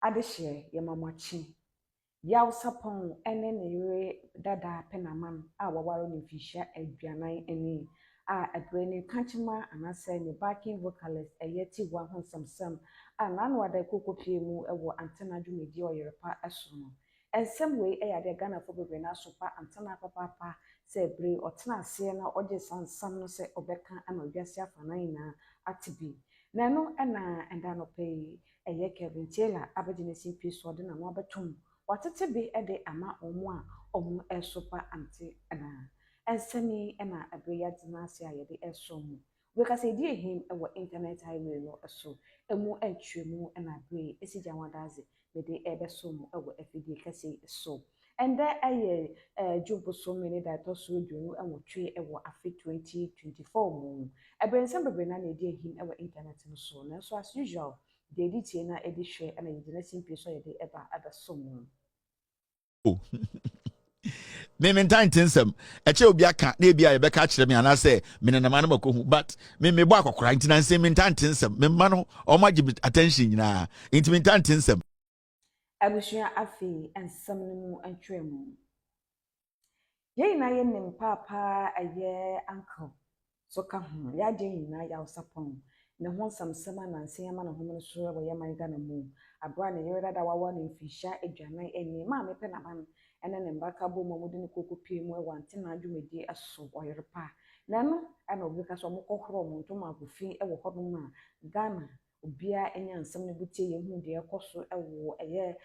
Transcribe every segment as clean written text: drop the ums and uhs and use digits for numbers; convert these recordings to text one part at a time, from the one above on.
adehye ye mamachi Yaw Sarpong ene ne yere dada penaman a wawaro ne fisha aduanan eni a abreni kanchima anase ne backing vocalist eyeti wa honsamsam a nanu ada kokopie mu ewo Auntie Naa dwumedi Oyerepa eso no ensem we eyade Ghana fo bebe na sopa Auntie Naa papa se ebre otena ase na oje sansam no se obeka ana odwase afanan na atibi na no ena enda no pay eye Kevin Taylor abegine simpi so de na no abetom watete bi ede ama omo a omo esopa Auntie Naa ensemi ena abreya dinase ayede esomu we ka say die him ewo internet highway no eso emu entwemu ena abre esija wadaze me de ebesomu ewo afidi kase eso and there aye jumbo so many that also do ewo twe ewo afi 2024 mu ebrensem bebe na die him ewo internet no so na so as usual the editie na edihwe ena yidina simple so yede eba abesomu me mentan tinsem eche obi aka na ebia ye beka kire me anase me ne nama no makohu but me bo akokora ntina nsem mentan tinsem me ma no o ma give attention nyina inti mentan tinsem abusua afi ensem no mu antwemu ye na ye nim papa aye uncle so ka hu ya je nyina Yaw Sarpong ne ho samsem ananse ama na ho so wo ye man Ghana mu abra ne yere dada wawa ne mfisha adwanan eni ma me pe na ban ene ne mbaka bo mo de ne kokopie mu e Auntie Naa dwumedi aso Oyerepa na no ana obi ka so mo kokoro mo nto ma gofi e wo hodom a Ghana obia enya nsem ne butie ye hu de ekoso e wo eye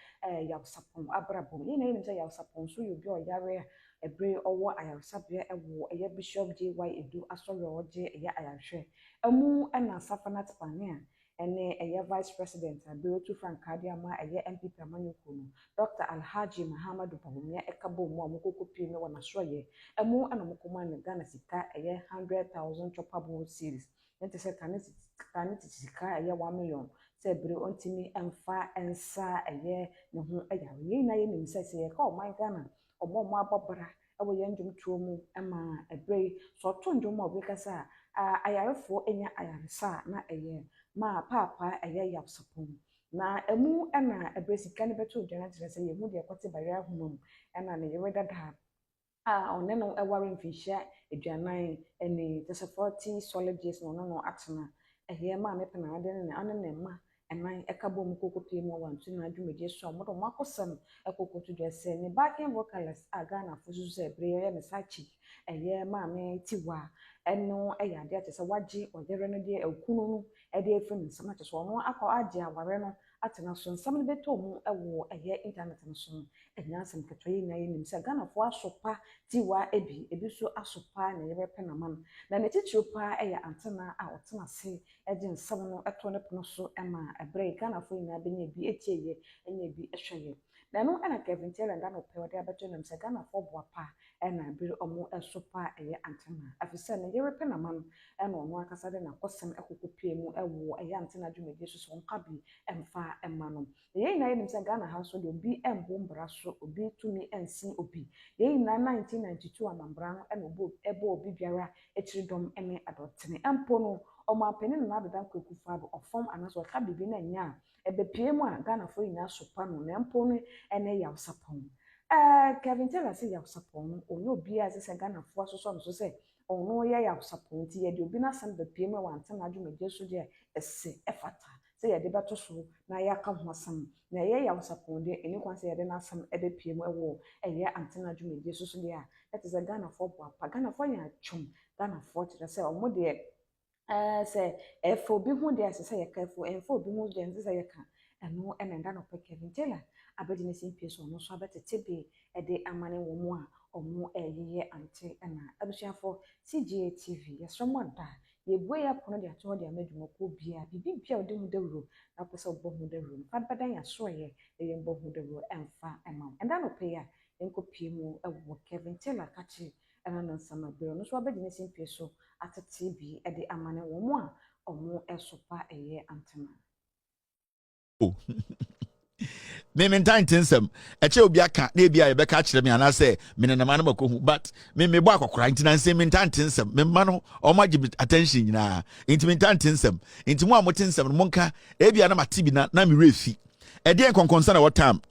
Yaw Sarpong abrabom ye na ye nse Yaw Sarpong so yo bi o yare ebre owo ayarsabia e wo eye Bishop JY Edu asori oje eye ayarhwe emu na Safanat Pania ene eye Vice President Abeotu Frankadia ma eye MPP amanyoko no Dr. Alhaji Muhammadu Bawumia ekabo mu amukokopie no wana soye emu ana mukoma ne Ghana sika eye 100,000 choppable series nte se kaniti sika eye 1 million se bre ontimi emfa ensa eye ne ho ayawe na ye nim se ka o man Ghana omo abobra ewo ye ndum tuo mu ema ebre so to ndum obi kasa ayarefo enya ayaresa na eye ma papa eye Yaw Sarpong na emu ena ebre sika ne beto dwana tere se ye hu de ekote bare ahumum ena ne yere dada one no eware mfisha edwanan eni 40 solid days no atena eye ma me pena ade ne ane ne ma enan ekabo mu kokopie mu Auntie Naa dwumedi so modo makosam ekokotu dwese ne backing vocalist Ghana fosu se ebre ye ne sachi eye ma me tiwa eno eyade atese waji odere no de ekunu no ede efin nsam atese ono akọ age aware no atena so nsam ne beto mu ewo eye internet no so enya asem ketoye na ye nim se Ghana fo asopa tiwa ebi so asopa na yebe pe na man na ne titiro pa eye Auntie Naa a otena se eje nsam no eto ne pono so ema ebre Ghana fo ina benya bi etieye enya bi ehweye na no ana Kevin Taylor nda no pe ode abeto nem se Ghana fo boapa ena biri omo esopa eye Auntie Naa afisa ne yere pe na man ena ono akasa de na kosem ekokopie mu ewo eye Auntie Naa dwumedi so nka bi emfa ema no ye ina ye nim se Ghana ha so de obi embo mbra so obi tumi ensi obi ye ina 1992 amambra no ena ebo obi biara echiridom ene adotene empo no omapeni na adada kwekufa do ofom anaso ka bibi na nya ebepie mu a Ghana fo ina sopa no na empo no ene Yaw Sarpong Kevin Taylor say Yaw Sarpong onyo bia se Ghana fo asoso no so se ono ye Yaw Sarpong ti ye de obi na san bepie mu wa Auntie Naa dwumedi so de ese efata se ye de beto so na ya ka ho asam na ye Yaw Sarpong de eni kwan se ye de na asam ebepie mu ewo eye Auntie Naa dwumedi so de a that is a Ghana fo boapa Ghana fo ya chum Ghana fo tire se omo de say efo bi hu de asese ye ka efo enfo bi hu de asese ye ka eno enenda no pe Kevin Taylor abedi ne simpi so no so abetete bi ede amane wo mu a omo eyeye Auntie Naa abusuafo GHTV yesomo da ye bue ya pono de ato de amadwuma ko bia bibi bia ode hu dawuro na pese obo hu dawuro fa badan ya so ye mbo hu dawuro emfa emam enda no pe ya enko pie mu ewo Kevin Taylor kachi ena no sama biro no so abedi ne simpi so atete bi ede amane wo mu a omo esopa eye Auntie Naa me mentan tinsem eche obi aka na ebia ye beka kire me anase me ne nama no makohu but me bo akokora ntina nsem mentan tinsem me ma no o ma give attention nyina inti mentan tinsem inti mo amotinsem no monka ebia na mate bi na me refi Edien kon concern what time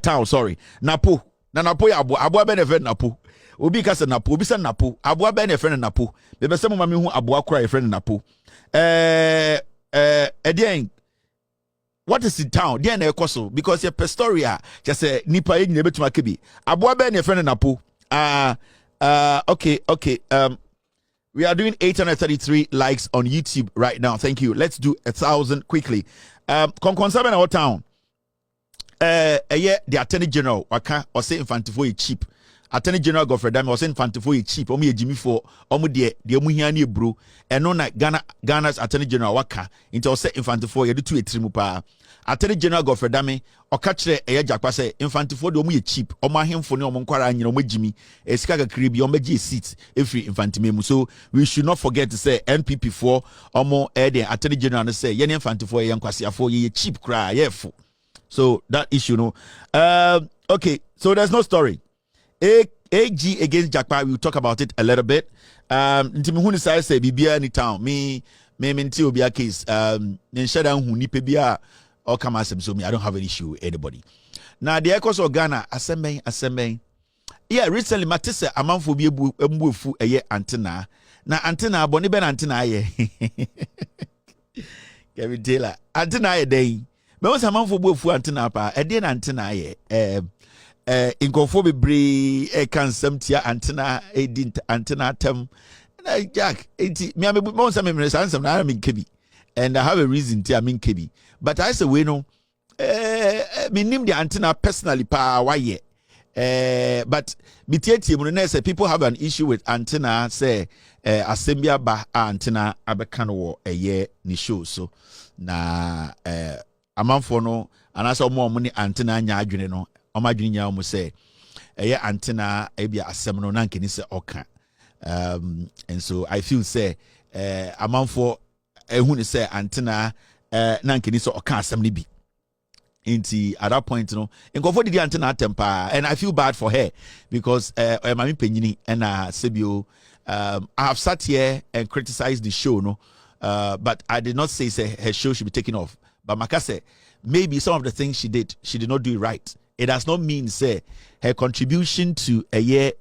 town sorry napo na napo ya abo be ne friend napo obi ka se napo obi se napo abo be ne friend napo be be se mo ma me hu abo akora friend napo Edien what is in town there na ekoso because your story just say nipa yin na betuma kebi abo be ne friend napo okay we are doing 833 likes on YouTube right now. Thank you. Let's do 1,000 quickly. Concern our town. The Attorney General waka or say infantifo is cheap. Attorney General Godfrey Dami or say infantifo is cheap. Omu Jimmy for omu de omu hiani bro. And no na Ghana's Attorney General waka into say infantifo ye do two etrimu pa. Attorney General Godfrey Dami or catch the jakwa say infantifo de omu ye cheap. Omu ahemfo ne omu nkwara anyi omu Jimmy. Esika kakribi omu ji seat every infantimemu. So we should not forget to say NPP for omu the Attorney General no say yene infantifo ye nkwasiafo ye cheap cry ye fo. So that issue, no. Okay, so there's no story. AG against Jakpa, we'll talk about it a little bit. Ntimi say bibia ni town. Me nti obi a case. Nshada hu ni pebia or come as so me. I don't have an issue with anybody. Now the echoes of Ghana assembling. Yeah, recently Matisse amanfo bi ebu eye Auntie Naa. Na Auntie Naa boni ben Auntie Naa ye. Kevin Taylor. Auntie Naa ye dey. Me was a man for both Auntie Naa pa. E dey Auntie Naa ye. Inkofo bebre kan samtia Auntie Naa edint Auntie Naa tem. Na Jack, me am me say me answer na am in Kebi. And I have a reason to am in Kebi. But I say we no me nim the Auntie Naa personally pa why ye. But bitietie mu na say people have an issue with Auntie Naa say assembly ba Auntie Naa abeka no wo eye ni show so na amanfo no anasa omo ni Auntie Naa nya adwene no omo adwene nya omo say eye Auntie Naa ebia asem no na nkeni say oka and so I feel say amanfo ehun ni say Auntie Naa na nkeni say oka asem ni bi inti at that point no nkofo didi Auntie Naa temper and I feel bad for her because mami penyini and sebio I have sat here and criticized the show no but I did not say her show should be taken off. But Makase, maybe some of the things she did not do it right. It does not mean say her contribution to a year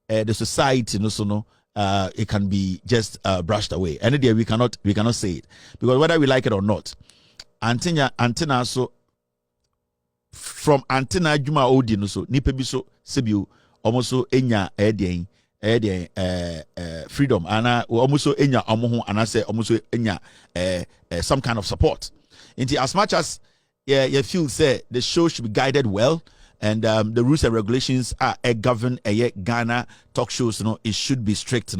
the society no it can be just brushed away. And we cannot say it because whether we like it or not, Auntie Naa so from Auntie Naa Juma Odi no so nipa bi so sebio almost so enya freedom and almost so enya omo ho anase almost so enya some kind of support. As much as you feel say the show should be guided well and the rules and regulations are govern Ghana talk shows, it should be strict,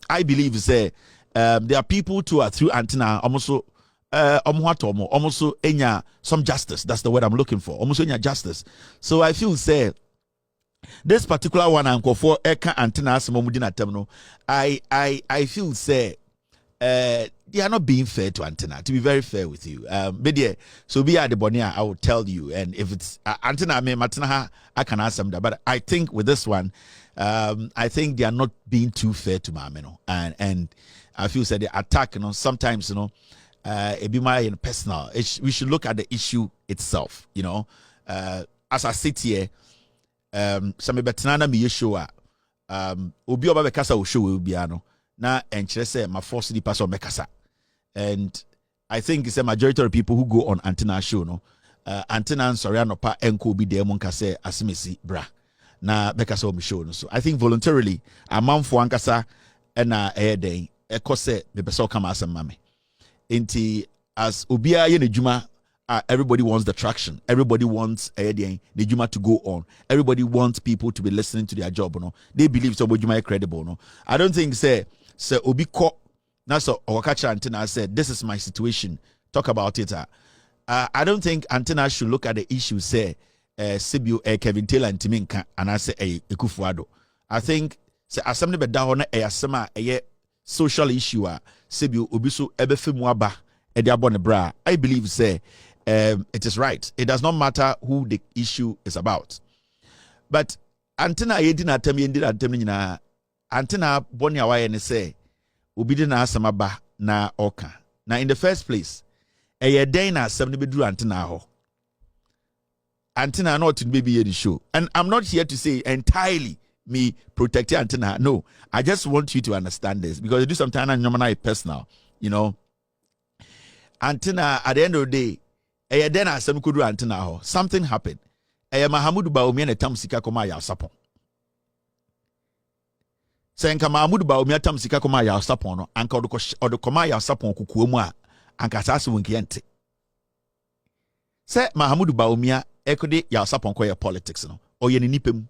I believe say there are people who are through Auntie Naa almost enya some justice. That's the word I'm looking for. Almost enya justice. So I feel say this particular one I'm for Eka Auntie Naa no I feel say they are not being fair to Auntie Naa, to be very fair with you. But yeah, so be at the Bonia, I will tell you. And if it's Auntie Naa, I can ask them that. But I think with this one, I think they are not being too fair to Mameno. And I feel that the attack, sometimes, it be my personal. We should look at the issue itself, as I sit here, some betanana mi yeshua, obi oba bekasa o show obiano. Na enchire say my force the person mekasa. And I think it's a majority of people who go on Auntie Naa show Auntie Naa sorry no pa enko bi de mo nka say asimesi bra na bekasa o show no. So I think voluntarily amanfo ankasa na den ekose me pesa come asem mame. Enti as obia ye nedjuma everybody wants the traction. Everybody wants the Juma to go on. Everybody wants people to be listening to their job. They believe so Juma is credible. I don't think say Obi ko na so Wakacha Auntie Naa said this is my situation. Talk about it. I don't think Auntie Naa should look at the issue say Sibio Kevin Taylor and Timinka and I say Ekufuado. I think say assembly be da ho na asema social issue Sibio Obiso ebefemu aba bra. I believe say it is right. It does not matter who the issue is about. But Auntie Naa yedina atem nyina Auntie Naa boni awaye ne say obi de na asema ba na oka. Now in the first place, den na asem ne beduru Auntie Naa ho. Auntie Naa not to be in the show. And I'm not here to say entirely me protect Auntie Naa. No, I just want you to understand this because I do sometimes I'm personal, you know. Auntie Naa, at the end of the day, then I some could do Auntie Naa. Something happened. Mahamudu Bawumia and Tam Sika Koma Yaw Sarpong. Senka Mahamudu Bawumia Tam Sika Koma Yaw Sarpong no anka odo Koma Yaw Sarpong kukuomu a anka sase wonkiente. Say Mahamudu Bawumia ekode Yaw Sarpong koye politics no oye ni nipem.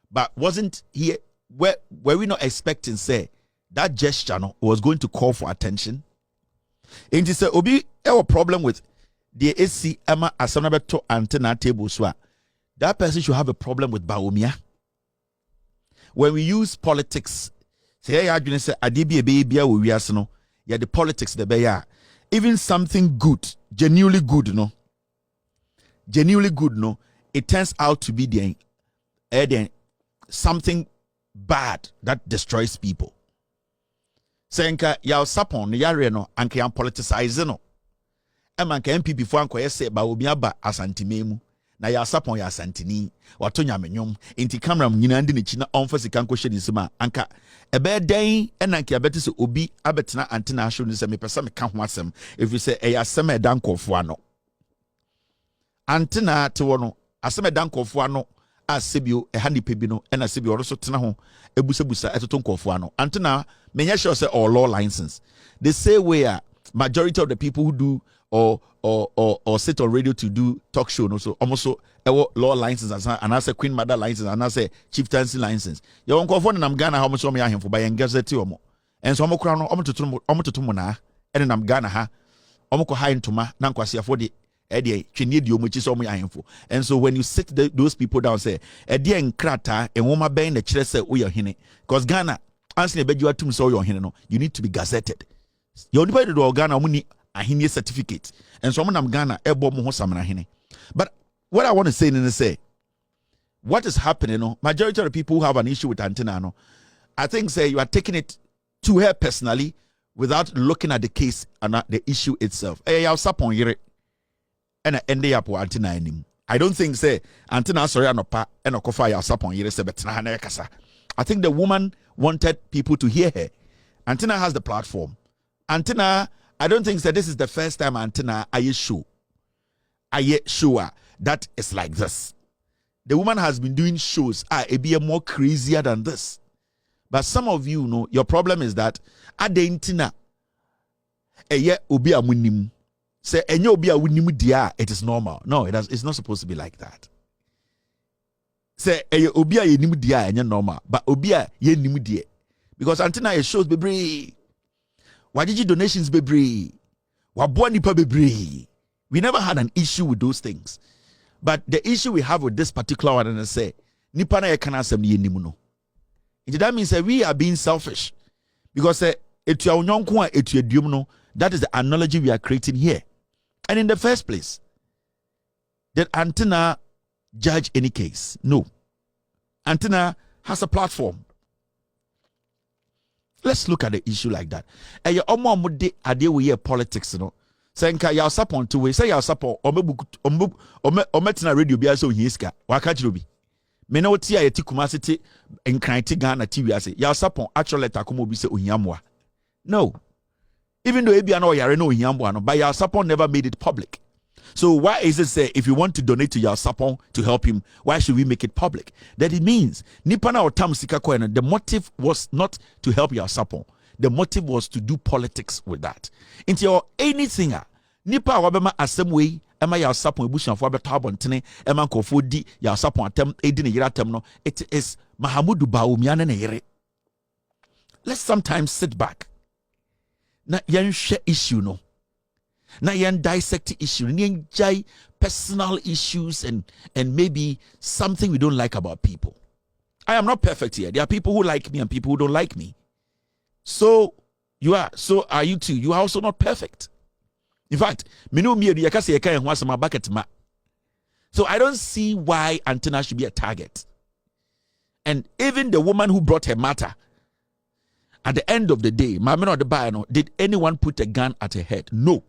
But wasn't here were we not expecting say that gesture no was going to call for attention? And he said obi a problem with the AC Emma Asanabeto antenna table so that person should have a problem with Bawumia. When we use politics, say I say adibi baby we are no, yeah, the politics the be even something good, genuinely good, no, it turns out to be the something bad that destroys people. Senka Yaw Sarpong yare no anke am politicize no. Eman ka MPP fo ankoye se Bawumia ba asantimemu na Yaw Sarpong ya asantini wato nyamenyom enti camera nyina ndi ne chi na onfa sika nkɔhye ne sima anka ebe den enanke abete se obi abetena Auntie Naa show ne se mepesa me ka ho asem if you say asem edan kɔfo ano Auntie Naa te wo no asem edan kɔfo ano asebio nipa bi no ena sebio oro so tena ho ebusabusa etoto nkɔfo ano Auntie Naa menya sure say all law license the same way majority of the people who do or sit on radio to do talk show no so almost law license and I say Queen Mother license and I say chieftaincy license you won't go for nam Ghana how much me ahemfo by engagete omo and so omo kra no omo totomo na and nam Ghana ha omo ko high ntoma na nkwasiafo de e twene di omo chi so omo ahemfo and so when you sit those people down say e de enkrata enwoma ben na kire say wo hene because Ghana answer beju atum so wo hene no you need to be gazetted you only do Ghana omo ahini certificate and so I'm Ghana ebo mo ho samana hene. But what I want to say is say what is happening no majority of the people who have an issue with Auntie Naa no I think say you are taking it to her personally without looking at the case and the issue itself. Yaw Sarpong yere and end up with Auntie Naa anim. I don't think say Auntie Naa sorry anopa and okofa Yaw Sarpong yere se betena ha na yakasa. I think the woman wanted people to hear her. Auntie Naa has the platform. Auntie Naa I don't think that this is the first time Auntie Naa are you sure that it's like this. The woman has been doing shows it be more crazier than this. But some of you know your problem is that Auntie Naa obi amunim say enye obi awunim dia it is normal. No, it's not supposed to be like that. Say obi a yenim dia enye normal, but obi a yenim dia because Auntie Naa shows bebre wajiji donations bebre waboa nipa bebre. We never had an issue with those things. But the issue we have with this particular one and say nipa na yekana asem ni enimu no. That means that we are being selfish because etua onyonko a etua duom no, that is the analogy we are creating here. And in the first place, did Auntie Naa judge any case? No. Auntie Naa has a platform. Let's look at the issue like that. And you almost de ade we hear politics, you know. Say nka Yaw Sarpong to we say Yaw Sarpong ometina radio bia so hiska. Waka jirobi. Me na oti ayeti Kumasi enkranti Ghana TV ase. Yaw Sarpong actually let akomo bi say ohiamwa. No. Even though ebia na oyare no ohiamwa no, but Yaw Sarpong never made it public. So why is it say if you want to donate to Yaw Sarpong to help him, why should we make it public? That it means nipa na otam sika ko the motive was not to help Yaw Sarpong. The motive was to do politics with that. Into anything nipa wabema asem way ema Yaw Sarpong ebusuafo abeto abontene ema nkofo di Yaw Sarpong atem edi ne yere atem no, it is Mahamudu Bawumia ne yere. Let's sometimes sit back. Na yenhwe issue no. Na yen dissect issue, yen jai personal issues and maybe something we don't like about people. I am not perfect here. There are people who like me and people who don't like me. So you are. So are you too. You are also not perfect. In fact, so I don't see why Auntie Naa should be a target. And even the woman who brought her matter, at the end of the day, did anyone put a gun at her head? No.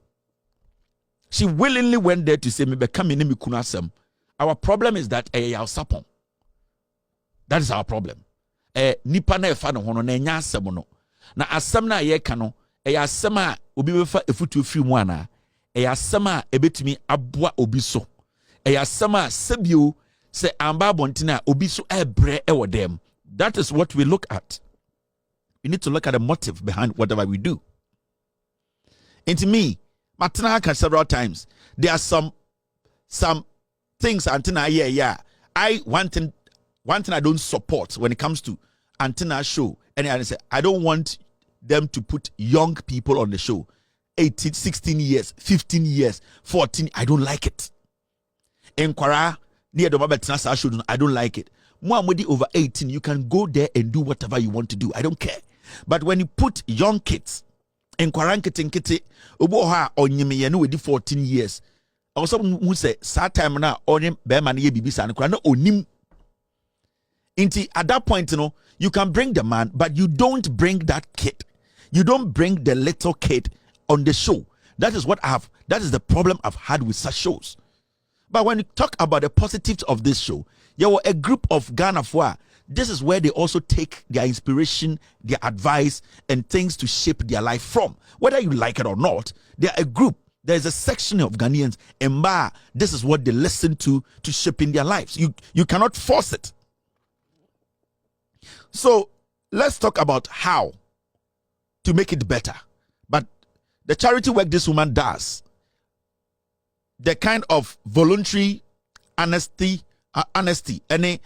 She willingly went there to say, "Me become enemy kunasem." Our problem is that Yaw Sarpong. That is our problem. Nipa na efa no hono na nya asem no. Na asem na ye ka no, asem a obi befa efutu firi mu ana. Asem a ebetumi aboa obi so. Asem a sebio se amba bontina obi so ebre ewo dem. That is what we look at. We need to look at the motive behind whatever we do. And to me, Martina several times, there are some things Auntie Naa, yeah. One thing I don't support when it comes to Auntie Naa show. And I say I don't want them to put young people on the show. 18, 16 years, 15 years, 14. I don't like it. In Kwara, near the Babetina show, I don't like it. Muhammadi over 18, you can go there and do whatever you want to do. I don't care. But when you put young kids in Kwarankitin Uboha or Yemi with 14 years, also who say sad time now on him Beman ye bibisa and Krana onim. At that point, you can bring the man, but you don't bring that kid. You don't bring the little kid on the show. That is the problem I've had with such shows. But when you talk about the positives of this show, you were a group of Ghana for. This is where they also take their inspiration, their advice, and things to shape their life from. Whether you like it or not, they're a group. There's a section of Ghanaians, and this is what they listen to shape in their lives. You cannot force it. So let's talk about how to make it better. But the charity work this woman does, the kind of voluntary honesty, any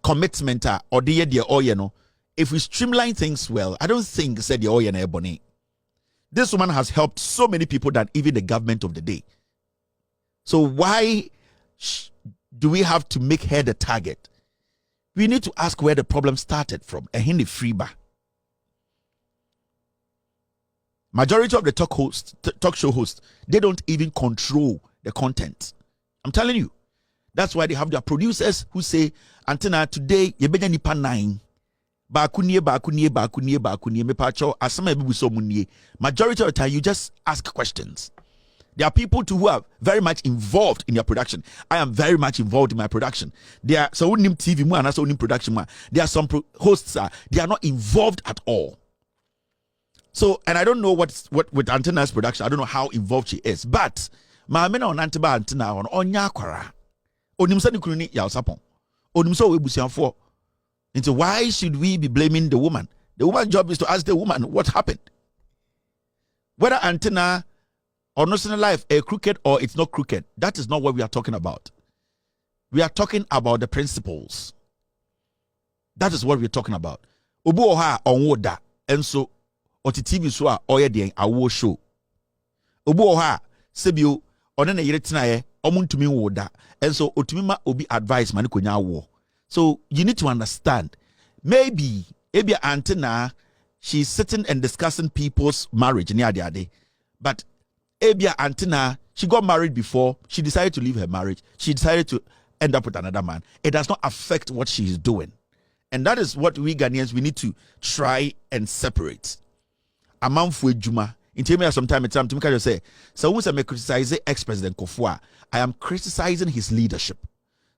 commitment or the if we streamline things well, I don't think said the ebony. This woman has helped so many people than even the government of the day. So why do we have to make her the target? We need to ask where the problem started from. A hindi freeba. Majority of the talk show hosts, they don't even control the content. I'm telling you. That's why they have their producers who say, Auntie Naa, today, you better nipa 9. Bakunie, mepacho, asama ebi so munye. Majority of the time, you just ask questions. There are people too who are very much involved in your production. I am very much involved in my production. There are so unim TV mu and also unim production mu. There are some hosts they are not involved at all. So, and I don't know what with Auntie Naa's production. I don't know how involved she is. But my men on Auntie Naa on onya kwara. Onimsa ni kuruni Yaw Sarpong. Onimsa we busianfo. And so why should we be blaming the woman? The woman's job is to ask the woman what happened. Whether Auntie Naa or national life a crooked or it's not crooked, that is not what we are talking about. We are talking about the principles. That is what we're talking about. Obu oha onwoda and so TV so oye den awo show. Obu oha sebio one na yire tinaye omuntumi woda and so otumi ma obi advice man konya wo. So you need to understand, maybe Auntie Naa, she's sitting and discussing people's marriage, but Auntie Naa, she got married before, she decided to leave her marriage, she decided to end up with another man. It does not affect what she is doing. And that is what we Ghanaians, we need to try and separate. Amamfu Juma. In sometime it's time to make say, so once I criticize ex-president Kofua, I am criticizing his leadership.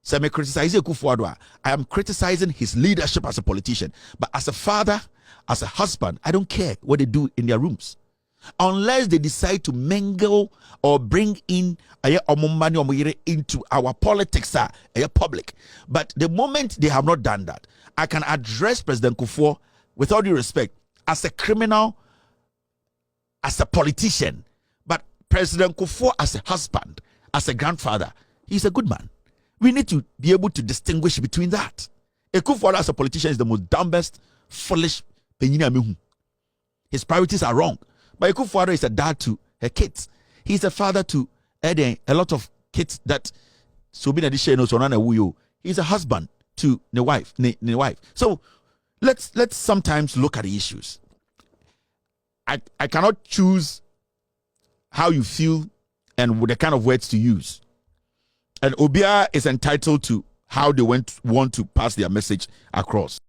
So I criticize Kufuor. I am criticizing his leadership as a politician. But as a father, as a husband, I don't care what they do in their rooms. Unless they decide to mingle or bring in into our politics, public. But the moment they have not done that, I can address President Kufuor with all due respect as a criminal, as a politician. But President Kufuor as a husband, as a grandfather, he's a good man. We need to be able to distinguish between that. Kufuor as a politician is the most dumbest, foolish penyina. His priorities are wrong. But Kufuor is a dad to her kids. He's a father to a lot of kids that he's a husband to the wife. So let's sometimes look at the issues. I cannot choose how you feel and with the kind of words to use. And Obia is entitled to how they want to pass their message across.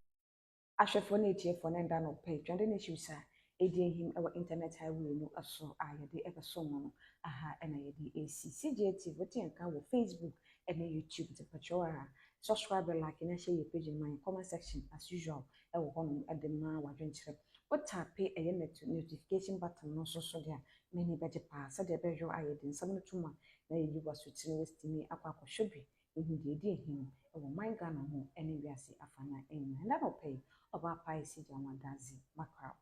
Him our internet highway no aso ayade ebe so no aha na yede AC CGTV what you can with Facebook and YouTube the patroa subscribe like na share your page in my comment section as usual e wo hono e de ma wadwenkyere what tap a notification button no so there many better pass so the bejo aye din some no tuma na yi was with me akwa shobi ehu de di ehim e wo man Ghana ho ene wiase afana en na no pay oba pai si jama dazi makra